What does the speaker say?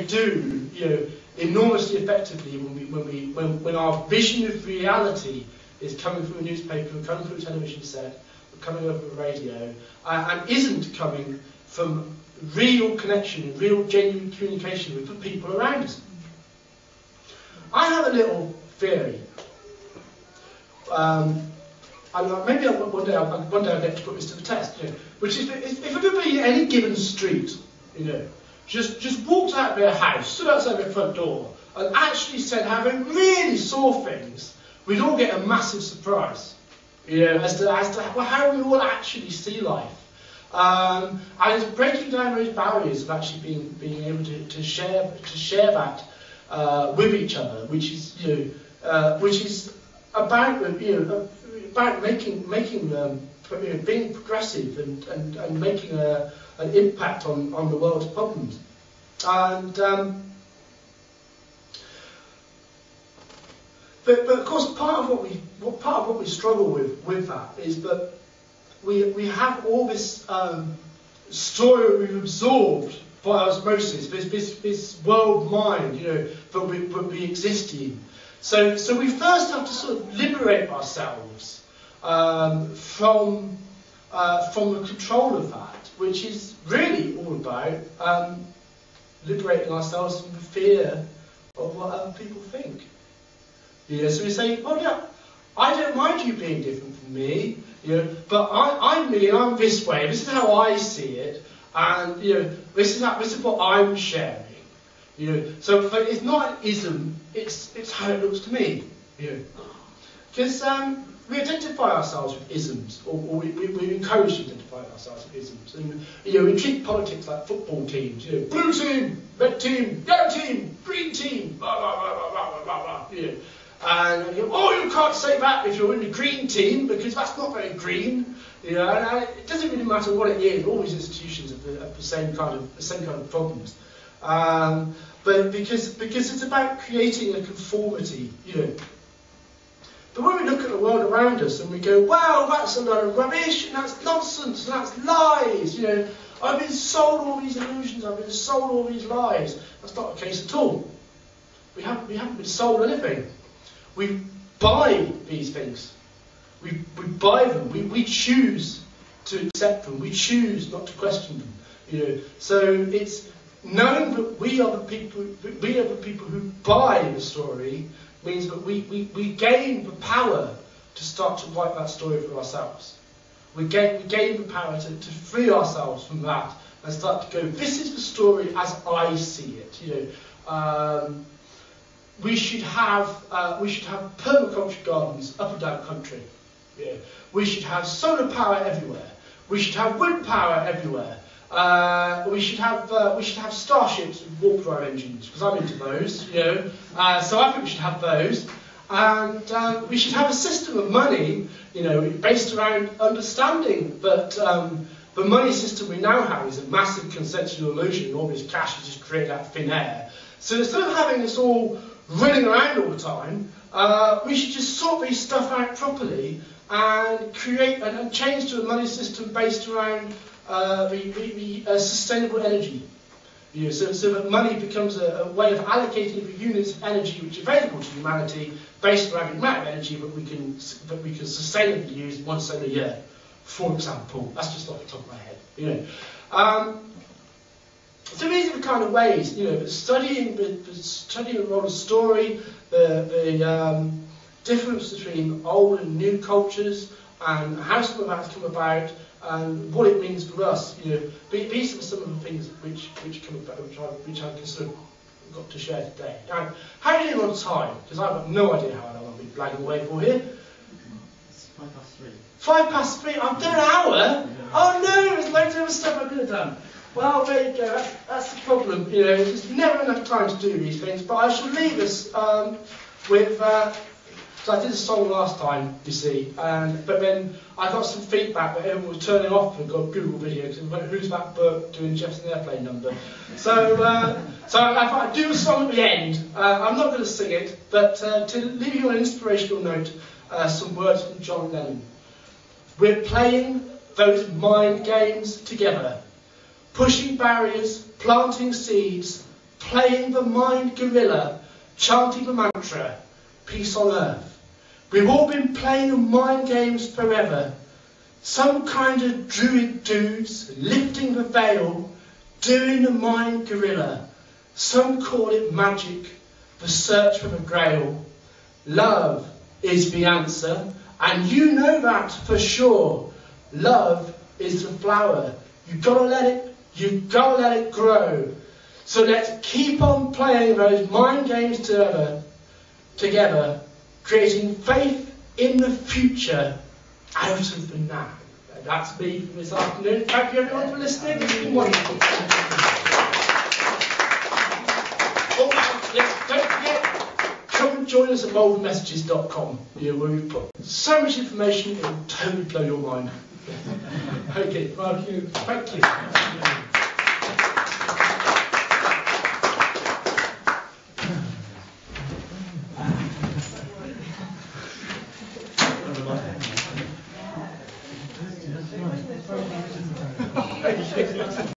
they do, enormously effectively when our vision of reality is coming through a newspaper, coming through a television set, coming over the radio, and isn't coming from real connection, real genuine communication with the people around us. I have a little theory. Maybe one day I'll get to put this to the test. Which is that if everybody in any given street, just walked out of their house, stood outside their front door, and actually said how they really saw things, we'd all get a massive surprise, as to how we all actually see life. And it's breaking down those barriers of actually being able to share that with each other, which is about being progressive and making an impact on the world's problems. And but of course, part of what we struggle with that is that we have all this story we've absorbed by osmosis, this world mind, that we exist in. So we first have to sort of liberate ourselves from the control of that, which is really all about liberating ourselves from the fear of what other people think. So we say, well, yeah, I don't mind you being different from me, but I'm me and I'm this way. This is how I see it, and this is what I'm sharing. So it's not an ism; it's how it looks to me. Because we identify ourselves with isms, or we're encouraged to identify ourselves with isms, and we treat politics like football teams. Blue team, red team, yellow team, green team, blah blah blah blah blah blah blah. And you can't say that if you're in the green team because that's not very green. And it doesn't really matter what it is. All these institutions have the same kind of problems. But because it's about creating a conformity, But when we look at the world around us and we go, wow, that's a lot of rubbish, and that's nonsense, and that's lies, I've been sold all these illusions, I've been sold all these lies. That's not the case at all. We haven't been sold anything. We buy these things. We buy them. We choose to accept them. We choose not to question them. So it's knowing that we are the people who buy the story means that we gain the power to start to write that story for ourselves. We gain the power to free ourselves from that and start to go, this is the story as I see it. We should have permaculture gardens up and down the country. We should have solar power everywhere. We should have wind power everywhere. We should have starships with warp drive engines, because I'm into those. So I think we should have those. And we should have a system of money, based around understanding that the money system we now have is a massive consensual illusion. All this cash is just created out of thin air. So instead of having this all running around all the time, we should just sort these stuff out properly and create and change to a money system based around sustainable energy. So that money becomes a way of allocating the units of energy which are available to humanity based around the amount of energy that we can sustainably use once a year, for example. That's just off the top of my head. So these are the kind of ways, studying the role of story, the difference between old and new cultures, and how some of that has come about, and what it means for us. These are some of the things which come about, which I sort of got to share today. Now, how are you doing on time? Because I've got no idea how long I'll be blagging away for here. It's 3:05. 3:05? I've done an hour? Yeah. Oh no, there's loads of other stuff I could have done. Well, there you go. That's the problem. There's never enough time to do these things. But I shall leave us with. So I did a song last time, you see, but then I got some feedback that everyone was turning off and got Google videos and went, who's that Burke doing Jefferson Airplane number? So I thought I'd do a song at the end. I'm not going to sing it, but to leave you on an inspirational note, some words from John Lennon. We're playing those mind games together, pushing barriers, planting seeds, playing the mind gorilla, chanting the mantra, peace on earth. We've all been playing the mind games forever. Some kind of druid dudes lifting the veil, doing the mind gorilla. Some call it magic, the search for the grail. Love is the answer, and you know that for sure. Love is the flower. You've got to let it grow. So let's keep on playing those mind games together, creating faith in the future out of the now. That's me for this afternoon. Thank you everyone for listening. It's been wonderful. Don't forget, come and join us at MalvernMessages.com, where we've put so much information it will totally blow your mind. Okay, thank you. Thank you.